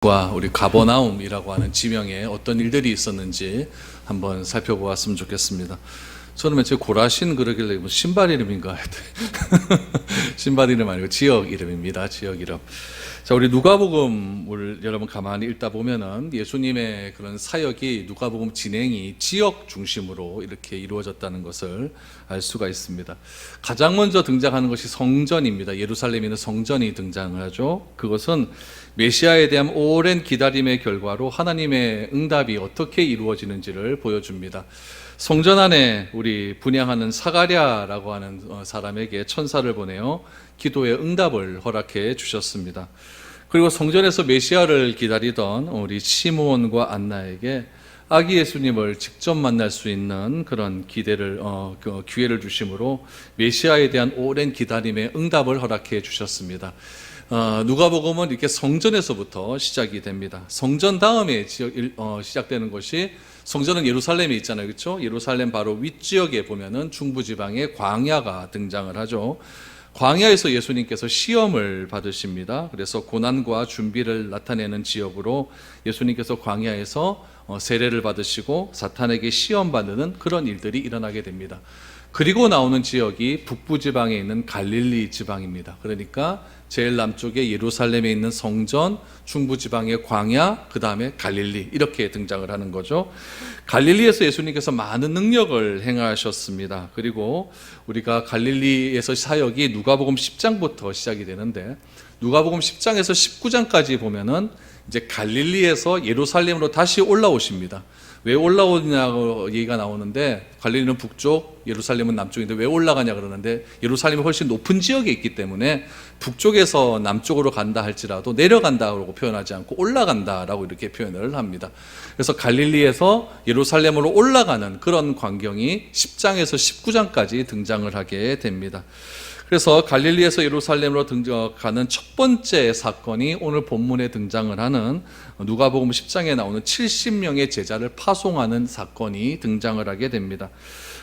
과 우리 가버나움이라고 하는 지명에 어떤 일들이 있었는지 한번 살펴보았으면 좋겠습니다. 저는 맨 처음에 고라신 그러길래 뭐 신발 이름인가 신발 이름 아니고 지역 이름입니다. 지역 이름. 자, 우리 누가복음을 여러분 가만히 읽다 보면은 예수님의 그런 사역이 누가복음 진행이 지역 중심으로 이렇게 이루어졌다는 것을 알 수가 있습니다. 가장 먼저 등장하는 것이 성전입니다. 예루살렘에 있는 성전이 등장을 하죠. 그것은 메시아에 대한 오랜 기다림의 결과로 하나님의 응답이 어떻게 이루어지는지를 보여줍니다. 성전 안에 우리 분향하는 사가랴라고 하는 사람에게 천사를 보내어 기도의 응답을 허락해 주셨습니다. 그리고 성전에서 메시아를 기다리던 우리 시므온과 안나에게 아기 예수님을 직접 만날 수 있는 그런 기회를 주심으로 메시아에 대한 오랜 기다림의 응답을 허락해 주셨습니다. 누가복음은 이렇게 성전에서부터 시작이 됩니다. 성전 다음에 시작되는 것이, 성전은 예루살렘에 있잖아요, 그렇죠? 예루살렘 바로 윗지역에 보면은 중부지방의 광야가 등장을 하죠. 광야에서 예수님께서 시험을 받으십니다. 그래서 고난과 준비를 나타내는 지역으로 예수님께서 광야에서 세례를 받으시고 사탄에게 시험 받는 그런 일들이 일어나게 됩니다. 그리고 나오는 지역이 북부지방에 있는 갈릴리 지방입니다. 그러니까 제일 남쪽에 예루살렘에 있는 성전, 중부지방의 광야, 그 다음에 갈릴리, 이렇게 등장을 하는 거죠. 갈릴리에서 예수님께서 많은 능력을 행하셨습니다. 그리고 우리가 갈릴리에서 사역이 누가복음 10장부터 시작이 되는데, 누가복음 10장에서 19장까지 보면은 이제 갈릴리에서 예루살렘으로 다시 올라오십니다. 왜 올라오냐고 얘기가 나오는데, 갈릴리는 북쪽, 예루살렘은 남쪽인데 왜 올라가냐 그러는데, 예루살렘이 훨씬 높은 지역에 있기 때문에 북쪽에서 남쪽으로 간다 할지라도 내려간다고 표현하지 않고 올라간다라고 이렇게 표현을 합니다. 그래서 갈릴리에서 예루살렘으로 올라가는 그런 광경이 10장에서 19장까지 등장을 하게 됩니다. 그래서 갈릴리에서 예루살렘으로 가는 첫 번째 사건이 오늘 본문에 등장을 하는 누가복음 10장에 나오는 70명의 제자를 파송하는 사건이 등장을 하게 됩니다.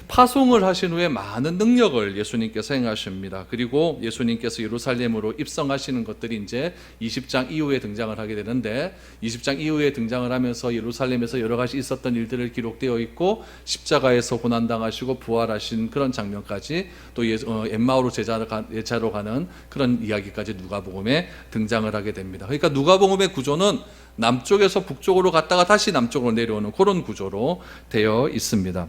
파송을 하신 후에 많은 능력을 예수님께서 행하십니다. 그리고 예수님께서 예루살렘으로 입성하시는 것들이 이제 20장 이후에 등장을 하게 되는데, 20장 이후에 등장을 하면서 예루살렘에서 여러 가지 있었던 일들을 기록되어 있고, 십자가에서 고난당하시고 부활하신 그런 장면까지, 또 엠마오로 제자로 가는 그런 이야기까지 누가복음에 등장을 하게 됩니다. 그러니까 누가복음의 구조는 남쪽에서 북쪽으로 갔다가 다시 남쪽으로 내려오는 그런 구조로 되어 있습니다.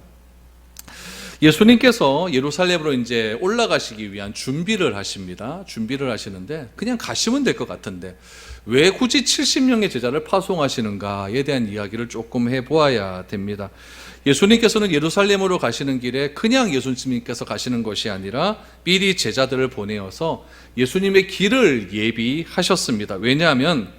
예수님께서 예루살렘으로 이제 올라가시기 위한 준비를 하십니다. 준비를 하시는데 그냥 가시면 될 것 같은데 왜 굳이 70명의 제자를 파송하시는가에 대한 이야기를 조금 해보아야 됩니다. 예수님께서는 예루살렘으로 가시는 길에 그냥 예수님께서 가시는 것이 아니라 미리 제자들을 보내어서 예수님의 길을 예비하셨습니다. 왜냐하면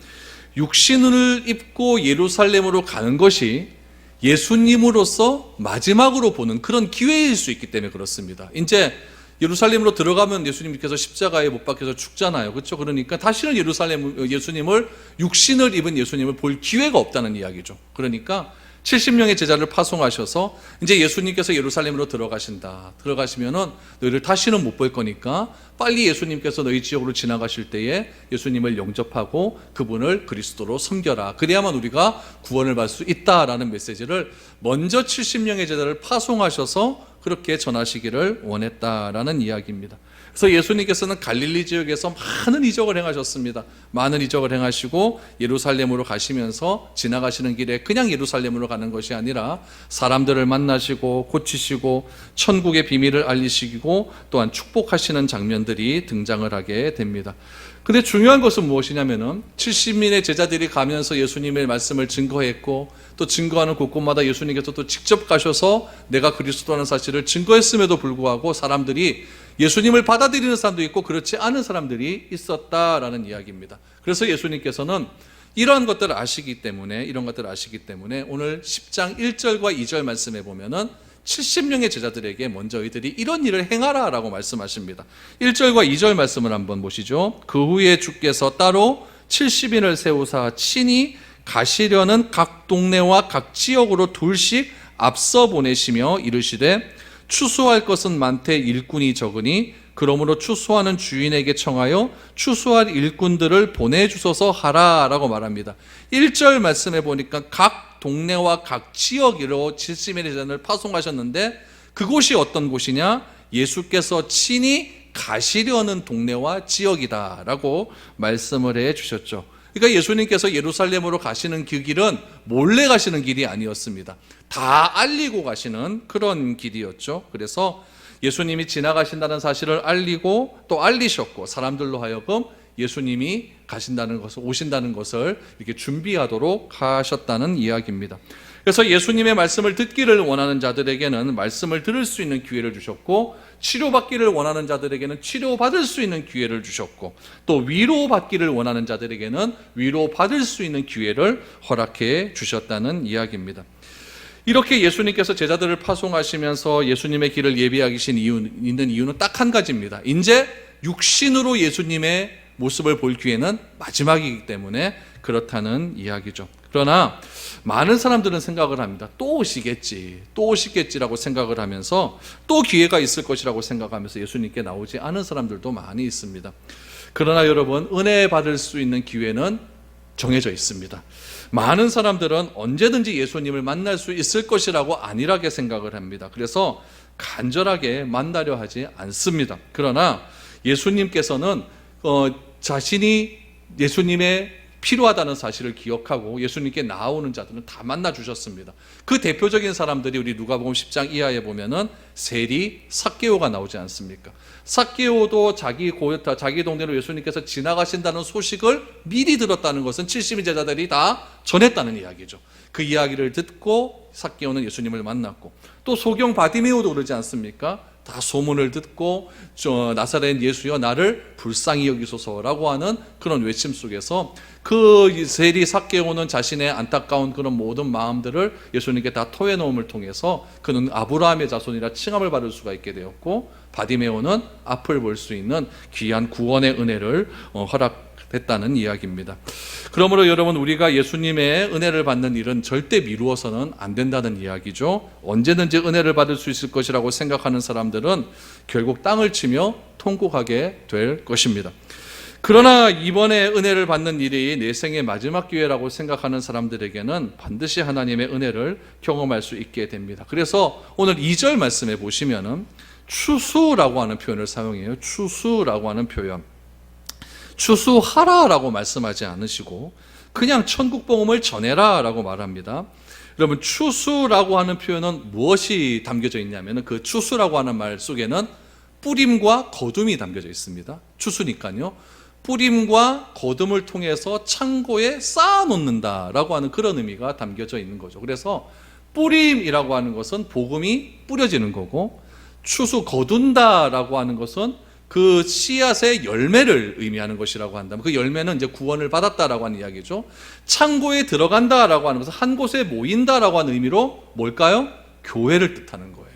육신을 입고 예루살렘으로 가는 것이 예수님으로서 마지막으로 보는 그런 기회일 수 있기 때문에 그렇습니다. 이제 예루살렘으로 들어가면 예수님께서 십자가에 못 박혀서 죽잖아요. 그렇죠? 그러니까 다시는 예수님을, 육신을 입은 예수님을 볼 기회가 없다는 이야기죠. 그러니까 70명의 제자를 파송하셔서 이제 예수님께서 예루살렘으로 들어가신다. 들어가시면은 너희를 다시는 못 볼 거니까 빨리 예수님께서 너희 지역으로 지나가실 때에 예수님을 영접하고 그분을 그리스도로 섬겨라. 그래야만 우리가 구원을 받을 수 있다라는 메시지를 먼저 70명의 제자를 파송하셔서 그렇게 전하시기를 원했다라는 이야기입니다. 그래서 예수님께서는 갈릴리 지역에서 많은 이적을 행하셨습니다. 많은 이적을 행하시고 예루살렘으로 가시면서 지나가시는 길에 그냥 예루살렘으로 가는 것이 아니라 사람들을 만나시고 고치시고 천국의 비밀을 알리시고 또한 축복하시는 장면들이 등장을 하게 됩니다. 근데 중요한 것은 무엇이냐면은 70명의 제자들이 가면서 예수님의 말씀을 증거했고, 또 증거하는 곳곳마다 예수님께서 또 직접 가셔서 내가 그리스도라는 사실을 증거했음에도 불구하고 사람들이 예수님을 받아들이는 사람도 있고 그렇지 않은 사람들이 있었다라는 이야기입니다. 그래서 예수님께서는 이런 것들을 아시기 때문에 오늘 10장 1절과 2절 말씀에 보면은 70명의 제자들에게 먼저 이들이 이런 일을 행하라 라고 말씀하십니다. 1절과 2절 말씀을 한번 보시죠. 그 후에 주께서 따로 70인을 세우사 친히 가시려는 각 동네와 각 지역으로 둘씩 앞서 보내시며 이르시되 추수할 것은 많되 일꾼이 적으니 그러므로 추수하는 주인에게 청하여 추수할 일꾼들을 보내주소서 하라라고 말합니다. 1절 말씀에 보니까 각 동네와 각 지역으로 70일의 제단을 파송하셨는데 그곳이 어떤 곳이냐? 예수께서 친히 가시려는 동네와 지역이다라고 말씀을 해 주셨죠. 그러니까 예수님께서 예루살렘으로 가시는 그 길은 몰래 가시는 길이 아니었습니다. 다 알리고 가시는 그런 길이었죠. 그래서 예수님이 지나가신다는 사실을 알리고 또 알리셨고, 사람들로 하여금 예수님이 가신다는 것을, 오신다는 것을 이렇게 준비하도록 하셨다는 이야기입니다. 그래서 예수님의 말씀을 듣기를 원하는 자들에게는 말씀을 들을 수 있는 기회를 주셨고, 치료받기를 원하는 자들에게는 치료받을 수 있는 기회를 주셨고, 또 위로받기를 원하는 자들에게는 위로받을 수 있는 기회를 허락해 주셨다는 이야기입니다. 이렇게 예수님께서 제자들을 파송하시면서 예수님의 길을 예비하신 있는 이유는 딱 한 가지입니다. 이제 육신으로 예수님의 모습을 볼 기회는 마지막이기 때문에 그렇다는 이야기죠. 그러나 많은 사람들은 생각을 합니다. 또 오시겠지라고 생각을 하면서 또 기회가 있을 것이라고 생각하면서 예수님께 나오지 않은 사람들도 많이 있습니다. 그러나 여러분, 은혜 받을 수 있는 기회는 정해져 있습니다. 많은 사람들은 언제든지 예수님을 만날 수 있을 것이라고 안일하게 생각을 합니다. 그래서 간절하게 만나려 하지 않습니다. 그러나 예수님께서는 자신이 예수님의 필요하다는 사실을 기억하고 예수님께 나오는 자들은 다 만나 주셨습니다. 그 대표적인 사람들이 우리 누가복음 10장 이하에 보면은 세리 삭개오가 나오지 않습니까? 삭개오도 자기 동네로 예수님께서 지나가신다는 소식을 미리 들었다는 것은 70인 제자들이 다 전했다는 이야기죠. 그 이야기를 듣고 삭개오는 예수님을 만났고, 또 소경 바디메오도 그러지 않습니까? 다 소문을 듣고 나사렛 예수여 나를 불쌍히 여기소서라고 하는 그런 외침 속에서 그 세리 삭개오는 자신의 안타까운 그런 모든 마음들을 예수님께 다 토해놓음을 통해서 그는 아브라함의 자손이라 칭함을 받을 수가 있게 되었고, 바디메오는 앞을 볼 수 있는 귀한 구원의 은혜를 허락했다는 이야기입니다. 그러므로 여러분, 우리가 예수님의 은혜를 받는 일은 절대 미루어서는 안 된다는 이야기죠. 언제든지 은혜를 받을 수 있을 것이라고 생각하는 사람들은 결국 땅을 치며 통곡하게 될 것입니다. 그러나 이번에 은혜를 받는 일이 내 생의 마지막 기회라고 생각하는 사람들에게는 반드시 하나님의 은혜를 경험할 수 있게 됩니다. 그래서 오늘 2절 말씀에 보시면은 추수라고 하는 표현을 사용해요. 추수라고 하는 표현. 추수하라라고 말씀하지 않으시고 그냥 천국 복음을 전해라라고 말합니다. 여러분, 추수라고 하는 표현은 무엇이 담겨져 있냐면 그 추수라고 하는 말 속에는 뿌림과 거둠이 담겨져 있습니다. 추수니까요. 뿌림과 거둠을 통해서 창고에 쌓아놓는다라고 하는 그런 의미가 담겨져 있는 거죠. 그래서 뿌림이라고 하는 것은 복음이 뿌려지는 거고, 추수 거둔다라고 하는 것은 그 씨앗의 열매를 의미하는 것이라고 한다면 그 열매는 이제 구원을 받았다라고 하는 이야기죠. 창고에 들어간다라고 하는 것은 한 곳에 모인다라고 하는 의미로 뭘까요? 교회를 뜻하는 거예요.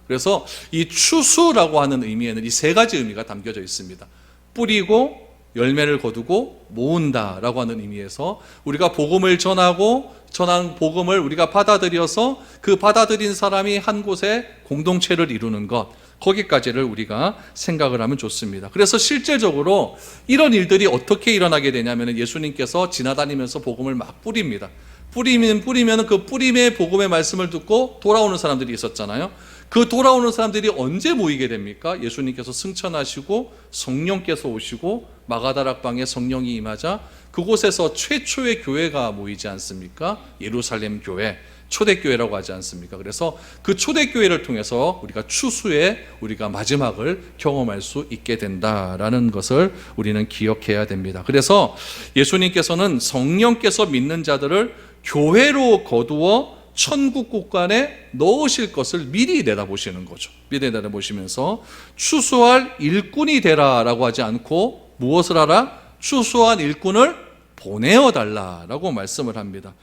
그래서 이 추수라고 하는 의미에는 이 세 가지 의미가 담겨져 있습니다. 뿌리고 열매를 거두고 모은다라고 하는 의미에서 우리가 복음을 전한 복음을 우리가 받아들여서 그 받아들인 사람이 한 곳에 공동체를 이루는 것, 거기까지를 우리가 생각을 하면 좋습니다. 그래서 실제적으로 이런 일들이 어떻게 일어나게 되냐면 예수님께서 지나다니면서 복음을 막 뿌립니다. 뿌리면 그 뿌림의 복음의 말씀을 듣고 돌아오는 사람들이 있었잖아요. 그 돌아오는 사람들이 언제 모이게 됩니까? 예수님께서 승천하시고 성령께서 오시고 마가다락방에 성령이 임하자 그곳에서 최초의 교회가 모이지 않습니까? 예루살렘 교회, 초대교회라고 하지 않습니까? 그래서 그 초대교회를 통해서 우리가 추수의 우리가 마지막을 경험할 수 있게 된다라는 것을 우리는 기억해야 됩니다. 그래서 예수님께서는 성령께서 믿는 자들을 교회로 거두어 천국 국간에 넣으실 것을 미리 내다보시는 거죠. 미리 내다보시면서 추수할 일꾼이 되라라고 하지 않고 무엇을 하라? 추수한 일꾼을 보내어 달라라고 말씀을 합니다.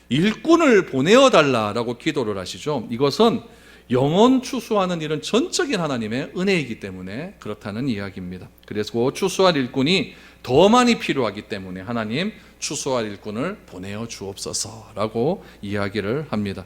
일꾼을 보내어 달라라고 기도를 하시죠. 이것은 영혼 추수하는 일은 전적인 하나님의 은혜이기 때문에 그렇다는 이야기입니다. 그래서 추수할 일꾼이 더 많이 필요하기 때문에 하나님 추수할 일꾼을 보내어 주옵소서라고 이야기를 합니다.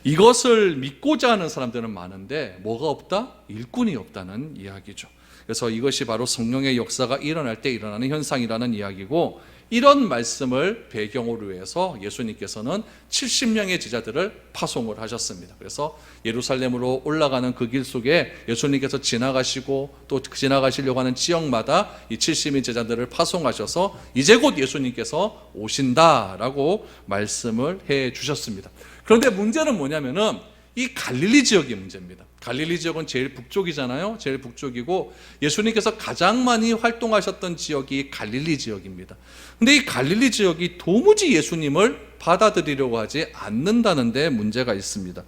이것을 믿고자 하는 사람들은 많은데 뭐가 없다? 일꾼이 없다는 이야기죠. 그래서 이것이 바로 성령의 역사가 일어날 때 일어나는 현상이라는 이야기고, 이런 말씀을 배경으로 해서 예수님께서는 70명의 제자들을 파송을 하셨습니다. 그래서 예루살렘으로 올라가는 그 길 속에 예수님께서 지나가시고 또 지나가시려고 하는 지역마다 이 70인 제자들을 파송하셔서 이제 곧 예수님께서 오신다라고 말씀을 해 주셨습니다. 그런데 문제는 뭐냐면은 이 갈릴리 지역이 문제입니다. 갈릴리 지역은 제일 북쪽이잖아요. 제일 북쪽이고 예수님께서 가장 많이 활동하셨던 지역이 갈릴리 지역입니다. 근데 이 갈릴리 지역이 도무지 예수님을 받아들이려고 하지 않는다는 데 문제가 있습니다.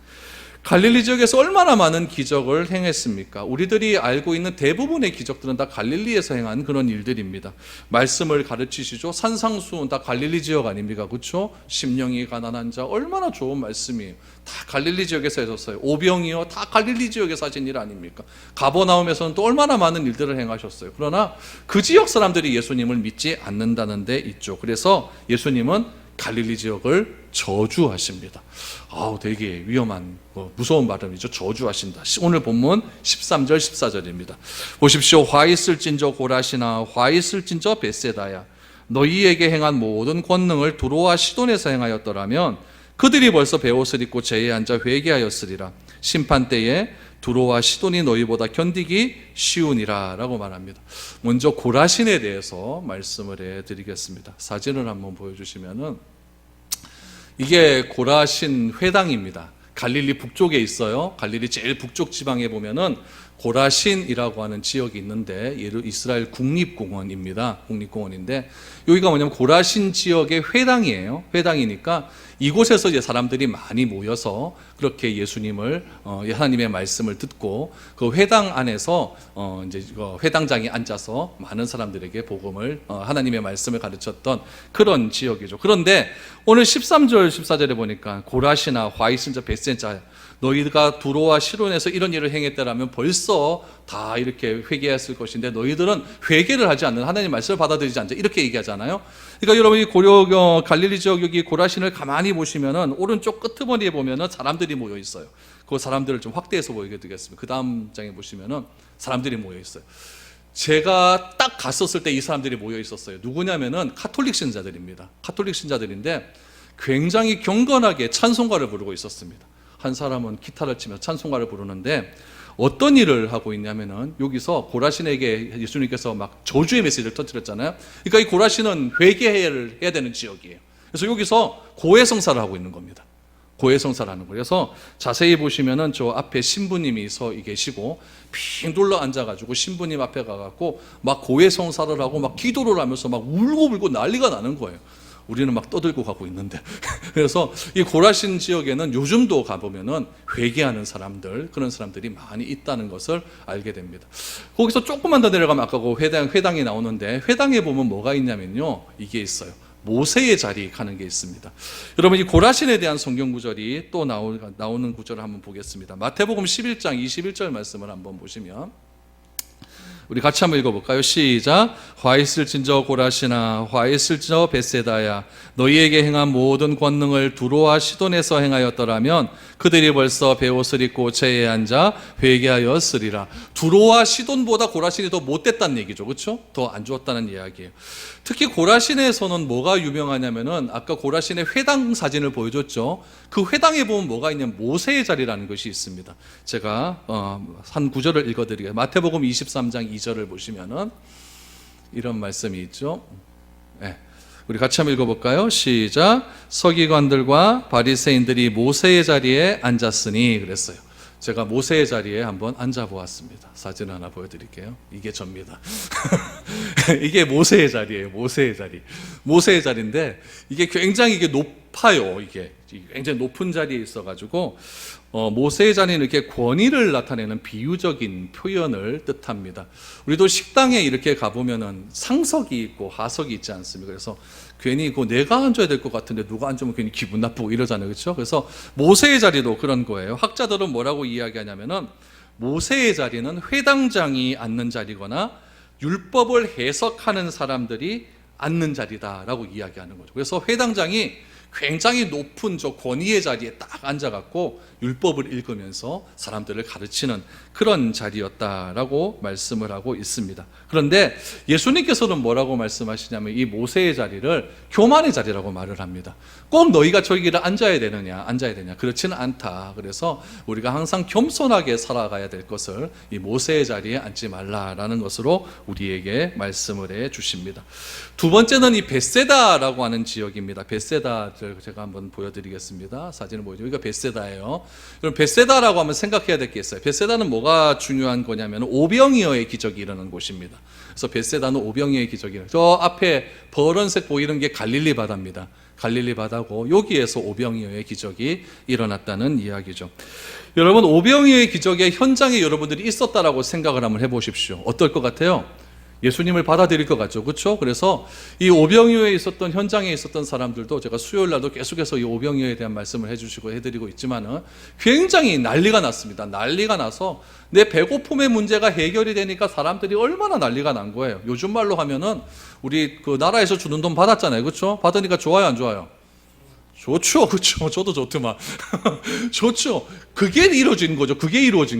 갈릴리 지역에서 얼마나 많은 기적을 행했습니까? 우리들이 알고 있는 대부분의 기적들은 다 갈릴리에서 행한 그런 일들입니다. 말씀을 가르치시죠. 산상수훈 다 갈릴리 지역 아닙니까? 그렇죠? 심령이 가난한 자, 얼마나 좋은 말씀이에요. 다 갈릴리 지역에서 하셨어요. 오병이요, 다 갈릴리 지역에서 하신 일 아닙니까? 가버나움에서는 또 얼마나 많은 일들을 행하셨어요. 그러나 그 지역 사람들이 예수님을 믿지 않는다는 데 있죠. 그래서 예수님은 갈릴리 지역을 저주하십니다. 되게 위험한 무서운 발음이죠. 저주하신다. 오늘 본문 13절 14절입니다. 보십시오. 화 있을진저 고라시나 화 있을진저 벳세다야, 너희에게 행한 모든 권능을 두로와 시돈에서 행하였더라면 그들이 벌써 베옷을 입고 제에 앉아 회개하였으리라. 심판 때에 두로와 시돈이 너희보다 견디기 쉬우니라 라고 말합니다. 먼저 고라신에 대해서 말씀을 해드리겠습니다. 사진을 한번 보여주시면은, 이게 고라신 회당입니다. 갈릴리 북쪽에 있어요. 갈릴리 제일 북쪽 지방에 보면은 고라신이라고 하는 지역이 있는데 이스라엘 국립공원입니다. 국립공원인데 여기가 뭐냐면 고라신 지역의 회당이에요. 회당이니까 이곳에서 이제 사람들이 많이 모여서 그렇게 예수님을 하나님의 말씀을 듣고 그 회당 안에서 이제 회당장이 앉아서 많은 사람들에게 복음을 하나님의 말씀을 가르쳤던 그런 지역이죠. 그런데 오늘 13절 14절에 보니까 고라시나 화이슨자 벳센자, 너희가 두로와 시론에서 이런 일을 행했다라면 벌써 다 이렇게 회개했을 것인데 너희들은 회개를 하지 않는, 하나님의 말씀을 받아들이지 않자, 이렇게 얘기하잖아요. 그러니까 여러분이 갈릴리 지역 여기 고라신을 가만히 보시면은 오른쪽 끄트머리에 보면은 사람들이 모여 있어요. 그 사람들을 좀 확대해서 보이게 되겠습니다. 그 다음 장에 보시면은 사람들이 모여 있어요. 제가 딱 갔었을 때 이 사람들이 모여 있었어요. 누구냐면은 카톨릭 신자들입니다. 카톨릭 신자들인데 굉장히 경건하게 찬송가를 부르고 있었습니다. 한 사람은 기타를 치며 찬송가를 부르는데 어떤 일을 하고 있냐면은 여기서 고라신에게 예수님께서 막 저주의 메시지를 터뜨렸잖아요. 그러니까 이 고라신은 회개를 해야 되는 지역이에요. 그래서 여기서 고해성사를 하고 있는 겁니다. 고해성사를 하는 거예요. 그래서 자세히 보시면은 저 앞에 신부님이 서 계시고 핑 둘러 앉아가지고 신부님 앞에 가갖고 막 고해성사를 하고 막 기도를 하면서 막 울고불고 난리가 나는 거예요. 우리는 막 떠들고 가고 있는데. 그래서 이 고라신 지역에는 요즘도 가보면은 회개하는 사람들, 그런 사람들이 많이 있다는 것을 알게 됩니다. 거기서 조금만 더 내려가면 아까 그 회당이 나오는데, 회당에 보면 뭐가 있냐면요, 이게 있어요. 모세의 자리 가는 게 있습니다. 여러분, 이 고라신에 대한 성경 구절이 또 나오는 구절을 한번 보겠습니다. 마태복음 11장 21절 말씀을 한번 보시면, 우리 같이 한번 읽어볼까요? 시작. 화 있을진저 고라시나 화 있을진저 벳세다야, 너희에게 행한 모든 권능을 두로와 시돈에서 행하였더라면 그들이 벌써 베옷을 입고 제에 앉아 회개하였으리라. 두로와 시돈보다 고라신이 더 못됐다는 얘기죠. 그렇죠? 더 안 좋았다는 이야기예요. 특히 고라신에서는 뭐가 유명하냐면은 아까 고라신의 회당 사진을 보여줬죠. 그 회당에 보면 뭐가 있냐면 모세의 자리라는 것이 있습니다. 제가 한 구절을 읽어드리겠습니다. 마태복음 23장 2절을 보시면은 이런 말씀이 있죠. 네. 우리 같이 한번 읽어볼까요? 시작. 서기관들과 바리새인들이 모세의 자리에 앉았으니 그랬어요. 제가 모세의 자리에 한번 앉아보았습니다. 사진 하나 보여드릴게요. 이게 접니다. 이게 모세의 자리예요. 모세의 자리. 모세의 자리인데 이게 굉장히 이게 높아요. 이게 굉장히 높은 자리에 있어가지고 모세의 자리는 이렇게 권위를 나타내는 비유적인 표현을 뜻합니다. 우리도 식당에 이렇게 가보면은 상석이 있고 하석이 있지 않습니까? 그래서 괜히 내가 앉아야 될 것 같은데 누가 앉으면 괜히 기분 나쁘고 이러잖아요. 그렇죠? 그래서 모세의 자리도 그런 거예요. 학자들은 뭐라고 이야기하냐면은 모세의 자리는 회당장이 앉는 자리거나 율법을 해석하는 사람들이 앉는 자리다라고 이야기하는 거죠. 그래서 회당장이 굉장히 높은 저 권위의 자리에 딱 앉아갖고 율법을 읽으면서 사람들을 가르치는 그런 자리였다라고 말씀을 하고 있습니다. 그런데 예수님께서는 뭐라고 말씀하시냐면 이 모세의 자리를 교만의 자리라고 말을 합니다. 꼭 너희가 저기를 앉아야 되느냐 그렇지는 않다. 그래서 우리가 항상 겸손하게 살아가야 될 것을 이 모세의 자리에 앉지 말라라는 것으로 우리에게 말씀을 해 주십니다. 두 번째는 이 벳세다라고 하는 지역입니다. 벳세다를 제가 한번 보여드리겠습니다. 사진을 보여드리죠. 여기가 벳세다예요. 그럼 벳세다라고 하면 생각해야 될 게 있어요. 벳세다는 뭐가 중요한 거냐면 오병이어의 기적이 일어나는 곳입니다. 그래서 벳세다는 오병이어의 기적이 저 앞에 버런색 보이는 게 갈릴리 바다입니다. 갈릴리 바다고 여기에서 오병이어의 기적이 일어났다는 이야기죠. 여러분 오병이어의 기적의 현장에 여러분들이 있었다라고 생각을 한번 해보십시오. 어떨 것 같아요? 예수님을 받아들일 것 같죠. 그렇죠? 그래서 이 오병이어에 있었던 현장에 있었던 사람들도 제가 수요일 날도 계속해서 이 오병이어에 대한 말씀을 해주시고 해드리고 있지만은 굉장히 난리가 났습니다. 난리가 나서 내 배고픔의 문제가 해결이 되니까 사람들이 얼마나 난리가 난 거예요. 요즘 말로 하면은 우리 그 나라에서 주는 돈 받았잖아요. 그렇죠? 받으니까 좋아요, 안 좋아요? 좋죠, 그렇죠. 저도 좋더만. 좋죠. 그게 이루어진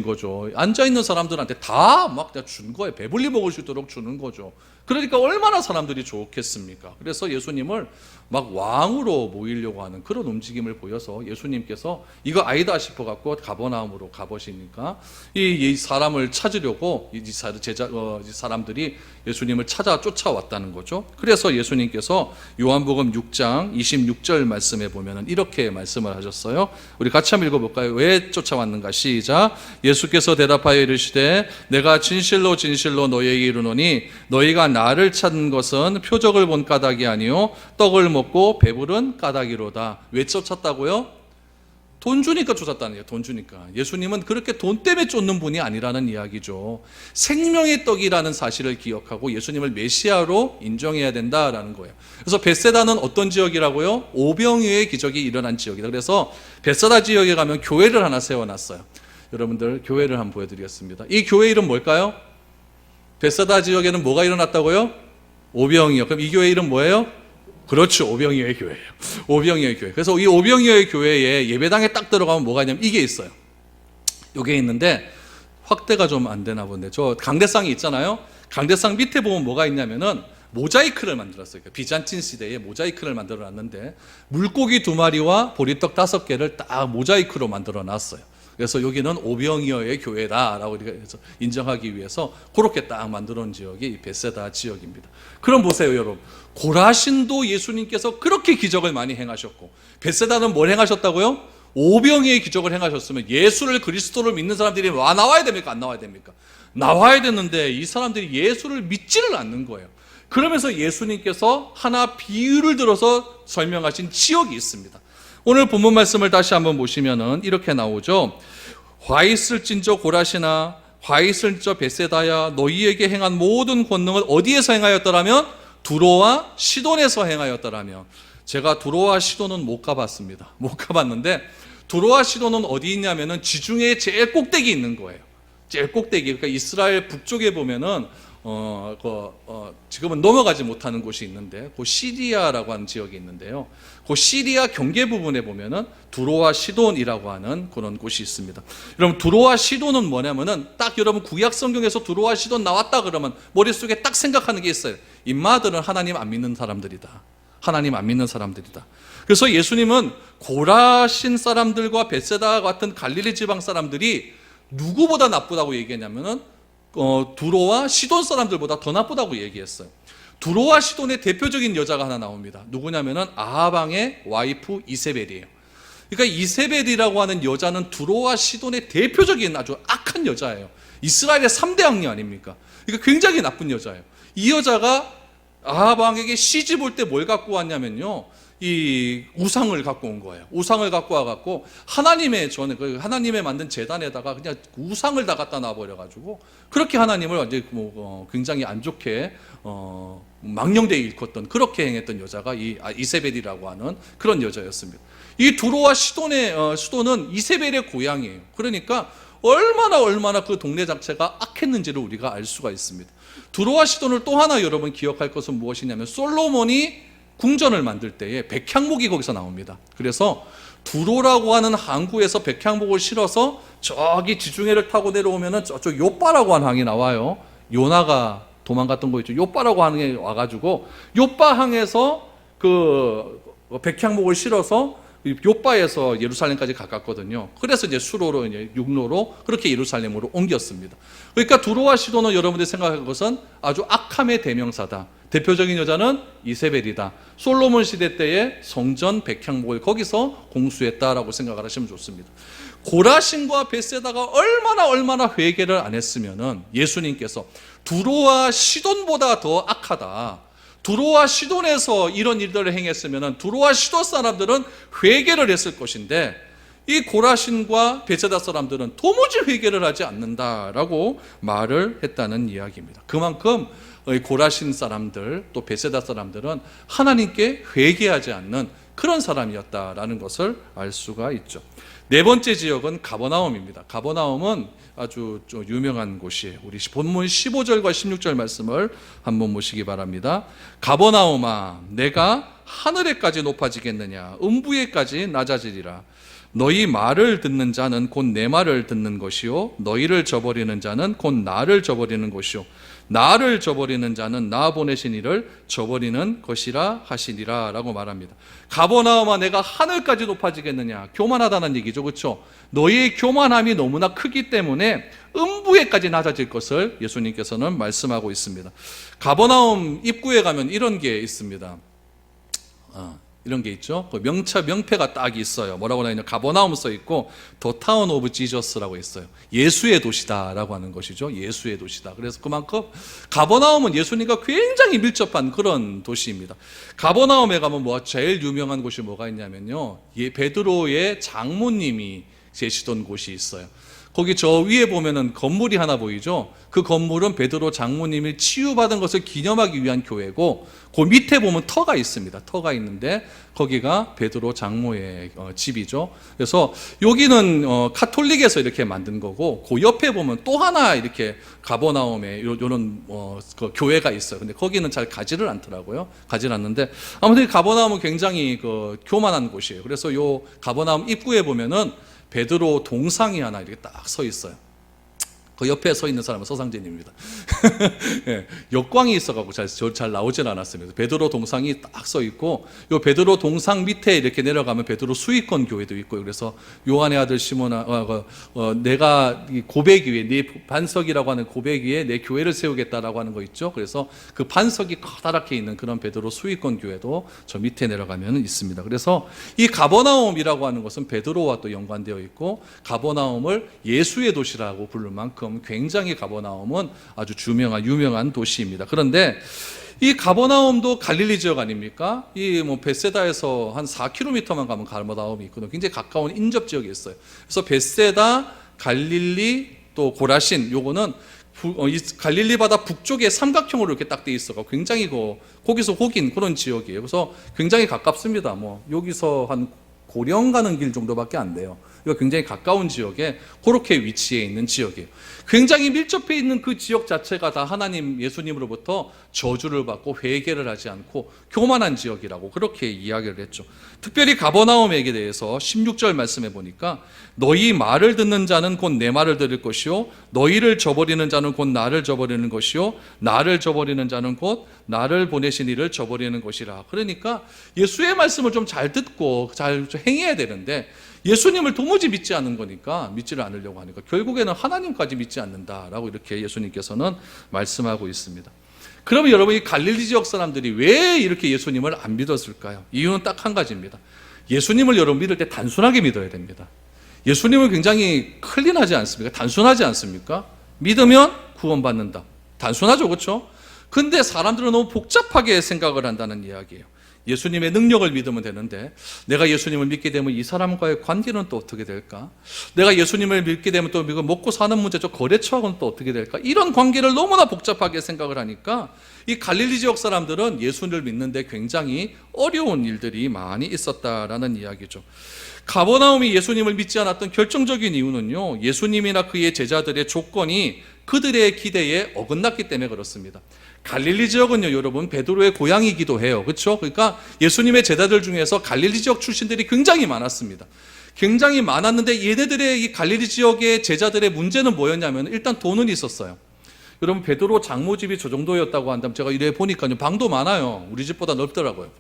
거죠. 앉아 있는 사람들한테 다 막 준 거예요. 배불리 먹을 수 있도록 주는 거죠. 그러니까 얼마나 사람들이 좋겠습니까? 그래서 예수님을 막 왕으로 모이려고 하는 그런 움직임을 보여서 예수님께서 이거 아니다 싶어 갖고 가버나움으로 가보시니까 이 사람을 찾으려고 사람들이 예수님을 찾아 쫓아왔다는 거죠. 그래서 예수님께서 요한복음 6장 26절 말씀에 보면은 이렇게 말씀을 하셨어요. 우리 같이 한번 읽어볼까요? 왜 쫓아왔는가? 시작. 예수께서 대답하여 이르시되 내가 진실로 진실로 너희에게 이르노니 너희가 나를 찾는 것은 표적을 본 까닭이 아니요 떡을 먹고 배부른 까닭이로다. 왜 쫓았다고요? 돈 주니까 쫓았다는 거예요. 돈 주니까. 예수님은 그렇게 돈 때문에 쫓는 분이 아니라는 이야기죠. 생명의 떡이라는 사실을 기억하고 예수님을 메시아로 인정해야 된다라는 거예요. 그래서 벳세다는 어떤 지역이라고요? 오병이어의 기적이 일어난 지역이다. 그래서 벳세다 지역에 가면 교회를 하나 세워놨어요. 여러분들 교회를 한번 보여드리겠습니다. 이 교회 이름 뭘까요? 벳세다 지역에는 뭐가 일어났다고요? 오병이어. 그럼 이 교회 이름 뭐예요? 그렇죠. 오병이어의 교회예요. 오병이어의 교회. 그래서 이 오병이어의 교회에 예배당에 딱 들어가면 뭐가 있냐면 이게 있어요. 이게 있는데 확대가 좀 안 되나 본데 저 강대상이 있잖아요. 강대상 밑에 보면 뭐가 있냐면은 모자이크를 만들었어요. 비잔틴 시대에 모자이크를 만들어 놨는데 물고기 2마리와 보리떡 5개를 딱 모자이크로 만들어 놨어요. 그래서 여기는 오병이어의 교회다라고 우리가 인정하기 위해서 그렇게 딱 만들어 놓은 지역이 벳세다 지역입니다. 그럼 보세요, 여러분. 고라신도 예수님께서 그렇게 기적을 많이 행하셨고 벳세다는 뭘 행하셨다고요? 오병이어의 기적을 행하셨으면 예수를 그리스도를 믿는 사람들이 나와야 됩니까? 안 나와야 됩니까? 나와야 되는데 이 사람들이 예수를 믿지를 않는 거예요. 그러면서 예수님께서 하나 비유를 들어서 설명하신 지역이 있습니다. 오늘 본문 말씀을 다시 한번 보시면은 이렇게 나오죠. 화 있을진저 고라시나 화 있을진저 벳세다야 너희에게 행한 모든 권능을 어디에서 행하였더라면 두로와 시돈에서 행하였더라면 제가 두로와 시돈은 못 가봤습니다. 못 가봤는데 두로와 시돈은 어디 있냐면은 지중해 제일 꼭대기 있는 거예요. 제일 꼭대기. 그러니까 이스라엘 북쪽에 보면은 지금은 넘어가지 못하는 곳이 있는데 그 시리아라고 하는 지역이 있는데요. 그 시리아 경계 부분에 보면은 두로와 시돈이라고 하는 그런 곳이 있습니다. 여러분 두로와 시돈은 뭐냐면은 딱 여러분 구약 성경에서 두로와 시돈 나왔다 그러면 머릿속에 딱 생각하는 게 있어요. 인마들은 하나님 안 믿는 사람들이다. 하나님 안 믿는 사람들이다. 그래서 예수님은 고라신 사람들과 벳세다 같은 갈릴리 지방 사람들이 누구보다 나쁘다고 얘기했냐면은 두로와 시돈 사람들보다 더 나쁘다고 얘기했어요. 두로와 시돈의 대표적인 여자가 하나 나옵니다. 누구냐면은 아하방의 와이프 이세벨이에요. 그러니까 이세벨이라고 하는 여자는 두로와 시돈의 대표적인 아주 악한 여자예요. 이스라엘의 3대 악녀 아닙니까? 그러니까 굉장히 나쁜 여자예요. 이 여자가 아하방에게 시집 올 때 뭘 갖고 왔냐면요. 이 우상을 갖고 온 거예요. 우상을 갖고 와갖고 하나님의 만든 제단에다가 그냥 우상을 다 갖다 놔버려가지고 그렇게 하나님을 완전히 굉장히 안 좋게 망령되게 일컫던 그렇게 행했던 여자가 이세벨이라고 하는 그런 여자였습니다. 이 두로와 시돈은 이세벨의 고향이에요. 그러니까 얼마나 그 동네 자체가 악했는지를 우리가 알 수가 있습니다. 두로와 시돈을 또 하나 여러분 기억할 것은 무엇이냐면 솔로몬이 궁전을 만들 때에 백향목이 거기서 나옵니다. 그래서 두로라고 하는 항구에서 백향목을 실어서 저기 지중해를 타고 내려오면은 저쪽 요빠라고 하는 항이 나와요. 요나가 도망갔던 거 있죠. 요빠라고 하는 게 와가지고 요빠항에서 그 백향목을 실어서 요빠에서 예루살렘까지 가깝거든요. 그래서 이제 수로로 이제 육로로 그렇게 예루살렘으로 옮겼습니다. 그러니까 두로와 시돈은 여러분들이 생각할 것은 아주 악함의 대명사다. 대표적인 여자는 이세벨이다. 솔로몬 시대 때의 성전 백향목을 거기서 공수했다라고 생각을 하시면 좋습니다. 고라신과 벳세다가 얼마나 회개를 안 했으면은 예수님께서 두로와 시돈보다 더 악하다. 두로와 시돈에서 이런 일들을 행했으면 두로와 시돈 사람들은 회개를 했을 것인데 이 고라신과 벳세다 사람들은 도무지 회개를 하지 않는다라고 말을 했다는 이야기입니다. 그만큼 고라신 사람들 또 벳세다 사람들은 하나님께 회개하지 않는 그런 사람이었다라는 것을 알 수가 있죠. 네 번째 지역은 가버나움입니다. 가버나움은 아주 좀 유명한 곳이에요. 우리 본문 15절과 16절 말씀을 한번 보시기 바랍니다. 가버나움아, 내가 하늘에까지 높아지겠느냐? 음부에까지 낮아지리라. 너희 말을 듣는 자는 곧 내 말을 듣는 것이요, 너희를 저버리는 자는 곧 나를 저버리는 것이요, 나를 저버리는 자는 나 보내신 이를 저버리는 것이라 하시니라 라고 말합니다. 가버나움아, 내가 하늘까지 높아지겠느냐? 교만하다는 얘기죠. 그렇죠? 너희의 교만함이 너무나 크기 때문에 음부에까지 낮아질 것을 예수님께서는 말씀하고 있습니다. 가버나움 입구에 가면 이런 게 있습니다. 이런 게 있죠. 그 명패가 딱 있어요. 뭐라고 하냐면 가버나움 써 있고 더 타운 오브 지저스라고 있어요. 예수의 도시다라고 하는 것이죠. 예수의 도시다. 그래서 그만큼 가버나움은 예수님과 굉장히 밀접한 그런 도시입니다. 가버나움에 가면 제일 유명한 곳이 뭐가 있냐면요, 베드로의 장모님이 계시던 곳이 있어요. 거기 저 위에 보면은 건물이 하나 보이죠? 그 건물은 베드로 장모님이 치유받은 것을 기념하기 위한 교회고, 그 밑에 보면 터가 있습니다. 터가 있는데 거기가 베드로 장모의 집이죠. 그래서 여기는 카톨릭에서 이렇게 만든 거고, 그 옆에 보면 또 하나 이렇게 가버나움에 이런 그 교회가 있어요. 근데 거기는 잘 가지를 않더라고요. 가지를 않는데 아무튼 가버나움은 굉장히 그 교만한 곳이에요. 그래서 요 가버나움 입구에 보면은 베드로 동상이 하나 이렇게 딱 서 있어요. 그 옆에 서 있는 사람은 서상제님입니다. 예, 역광이 있어가지고 잘 나오질 않았습니다. 베드로 동상이 딱 서 있고, 요 베드로 동상 밑에 이렇게 내려가면 베드로 수익권 교회도 있고, 그래서 요한의 아들 시몬아, 내가 고백 위에 네 반석이라고 하는 고백 위에 내 교회를 세우겠다라고 하는 거 있죠. 그래서 그 반석이 커다랗게 있는 그런 베드로 수익권 교회도 저 밑에 내려가면 있습니다. 그래서 이 가버나움이라고 하는 것은 베드로와 또 연관되어 있고, 가버나움을 예수의 도시라고 부를 만큼 굉장히 가버나움은 아주 유명한 도시입니다. 그런데 이 가버나움도 갈릴리 지역 아닙니까? 이 벳세다에서 한 4km만 가면 가버나움이 있거든요. 굉장히 가까운 인접 지역이 있어요. 그래서 벳세다, 갈릴리, 또 고라신, 요거는 갈릴리 바다 북쪽에 삼각형으로 이렇게 딱 돼 있어가 굉장히 거기서 혹인 그런 지역이에요. 그래서 굉장히 가깝습니다. 여기서 한 고령 가는 길 정도밖에 안 돼요. 이거 굉장히 가까운 지역에 그렇게 위치해 있는 지역이에요. 굉장히 밀접해 있는 그 지역 자체가 다 하나님 예수님으로부터 저주를 받고 회개를 하지 않고 교만한 지역이라고 그렇게 이야기를 했죠. 특별히 가버나움에게 대해서 16절 말씀해 보니까 너희 말을 듣는 자는 곧 내 말을 들을 것이요, 너희를 저버리는 자는 곧 나를 저버리는 것이요, 나를 저버리는 자는 곧 나를 보내신 이를 저버리는 것이라. 그러니까 예수의 말씀을 좀 잘 듣고 잘 행해야 되는데 예수님을 도무지 믿지 않는 거니까, 믿지를 않으려고 하니까 결국에는 하나님까지 믿지 않는다라고 이렇게 예수님께서는 말씀하고 있습니다. 그러면 여러분, 이 갈릴리 지역 사람들이 왜 이렇게 예수님을 안 믿었을까요? 이유는 딱 한 가지입니다. 예수님을 여러분 믿을 때 단순하게 믿어야 됩니다. 예수님은 굉장히 클린하지 않습니까? 단순하지 않습니까? 믿으면 구원받는다. 단순하죠, 그렇죠? 근데 사람들은 너무 복잡하게 생각을 한다는 이야기예요. 예수님의 능력을 믿으면 되는데, 내가 예수님을 믿게 되면 이 사람과의 관계는 또 어떻게 될까? 내가 예수님을 믿게 되면 또 먹고 사는 문제, 저 거래처하고는 또 어떻게 될까? 이런 관계를 너무나 복잡하게 생각을 하니까 이 갈릴리 지역 사람들은 예수님을 믿는데 굉장히 어려운 일들이 많이 있었다라는 이야기죠. 가버나움이 예수님을 믿지 않았던 결정적인 이유는요, 예수님이나 그의 제자들의 조건이 그들의 기대에 어긋났기 때문에 그렇습니다. 갈릴리 지역은요, 여러분, 베드로의 고향이기도 해요. 그렇죠? 그러니까 예수님의 제자들 중에서 갈릴리 지역 출신들이 굉장히 많았습니다. 굉장히 많았는데 얘네들의 이 갈릴리 지역의 제자들의 문제는 뭐였냐면 일단 돈은 있었어요. 여러분, 베드로 장모집이 저 정도였다고 한다면 제가 이래 보니까요, 방도 많아요. 우리 집보다 넓더라고요.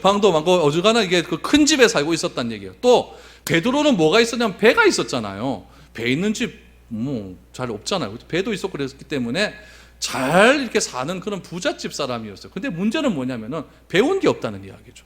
방도 많고 어지간한 이게 그 큰 집에 살고 있었다는 얘기예요. 또 베드로는 뭐가 있었냐면 배가 있었잖아요. 배 있는 집 뭐 잘 없잖아요. 배도 있었고 그랬기 때문에 잘 이렇게 사는 그런 부잣집 사람이었어요. 근데 문제는 뭐냐면은 배운 게 없다는 이야기죠.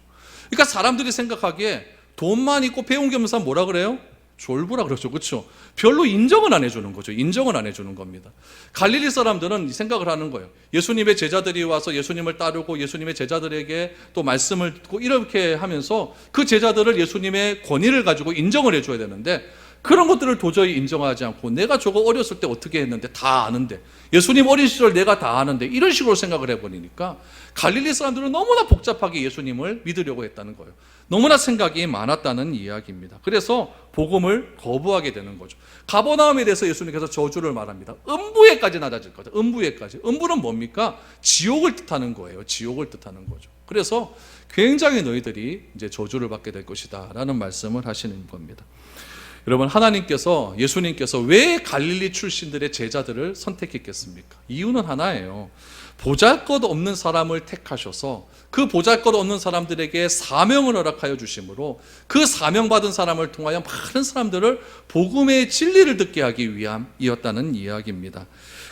그러니까 사람들이 생각하기에 돈만 있고 배운 게 없는 사람 뭐라 그래요? 졸부라 그러죠. 그렇죠? 별로 인정은 안 해주는 거죠. 인정은 안 해주는 겁니다. 갈릴리 사람들은 생각을 하는 거예요. 예수님의 제자들이 와서 예수님을 따르고 예수님의 제자들에게 또 말씀을 듣고 이렇게 하면서 그 제자들을 예수님의 권위를 가지고 인정을 해줘야 되는데 그런 것들을 도저히 인정하지 않고 내가 저거 어렸을 때 어떻게 했는데 다 아는데 예수님 어린 시절 내가 다 아는데 이런 식으로 생각을 해버리니까 갈릴리 사람들은 너무나 복잡하게 예수님을 믿으려고 했다는 거예요. 너무나 생각이 많았다는 이야기입니다. 그래서 복음을 거부하게 되는 거죠. 가버나움에 대해서 예수님께서 저주를 말합니다. 음부에까지 낮아질 거죠. 음부에까지. 음부는 뭡니까? 지옥을 뜻하는 거예요. 지옥을 뜻하는 거죠. 그래서 굉장히 너희들이 이제 저주를 받게 될 것이다 라는 말씀을 하시는 겁니다. 여러분, 하나님께서, 예수님께서 왜 갈릴리 출신들의 제자들을 선택했겠습니까? 이유는 하나예요. 보잘것 없는 사람을 택하셔서 그 보잘것 없는 사람들에게 사명을 허락하여 주심으로 그 사명받은 사람을 통하여 많은 사람들을 복음의 진리를 듣게 하기 위함이었다는 이야기입니다.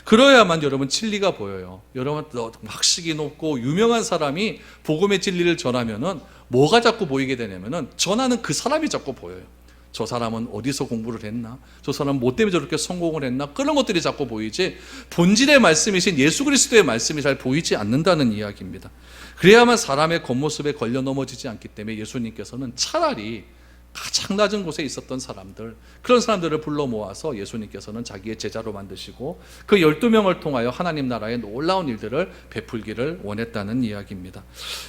그러야만 여러분 진리가 보여요. 여러분, 학식이 높고 유명한 사람이 복음의 진리를 전하면은 뭐가 자꾸 보이게 되냐면은 전하는 그 사람이 자꾸 보여요. 저 사람은 어디서 공부를 했나? 저 사람은 뭐 때문에 저렇게 성공을 했나? 그런 것들이 자꾸 보이지 본질의 말씀이신 예수 그리스도의 말씀이 잘 보이지 않는다는 이야기입니다. 그래야만 사람의 겉모습에 걸려 넘어지지 않기 때문에 예수님께서는 차라리 가장 낮은 곳에 있었던 사람들, 그런 사람들을 불러 모아서 예수님께서는 자기의 제자로 만드시고 그 12명을 통하여 하나님 나라의 놀라운 일들을 베풀기를 원했다는 이야기입니다.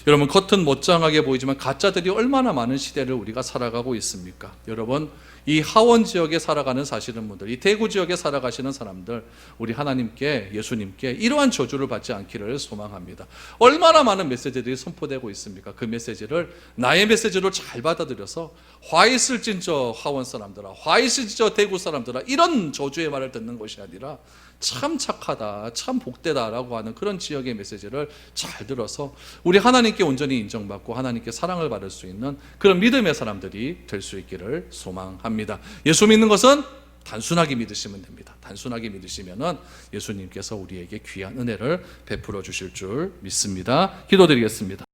여러분, 겉은 멋장하게 보이지만 가짜들이 얼마나 많은 시대를 우리가 살아가고 있습니까? 여러분, 이 하원 지역에 살아가는 사시는 분들, 이 대구 지역에 살아가시는 사람들, 우리 하나님께, 예수님께 이러한 저주를 받지 않기를 소망합니다. 얼마나 많은 메시지들이 선포되고 있습니까? 그 메시지를 나의 메시지로 잘 받아들여서 화 있을진저 하원 사람들아, 화 있을진저 대구 사람들아, 이런 저주의 말을 듣는 것이 아니라 참 착하다, 참 복되다라고 하는 그런 지역의 메시지를 잘 들어서 우리 하나님께 온전히 인정받고 하나님께 사랑을 받을 수 있는 그런 믿음의 사람들이 될 수 있기를 소망합니다. 예수 믿는 것은 단순하게 믿으시면 됩니다. 단순하게 믿으시면은 예수님께서 우리에게 귀한 은혜를 베풀어 주실 줄 믿습니다. 기도드리겠습니다.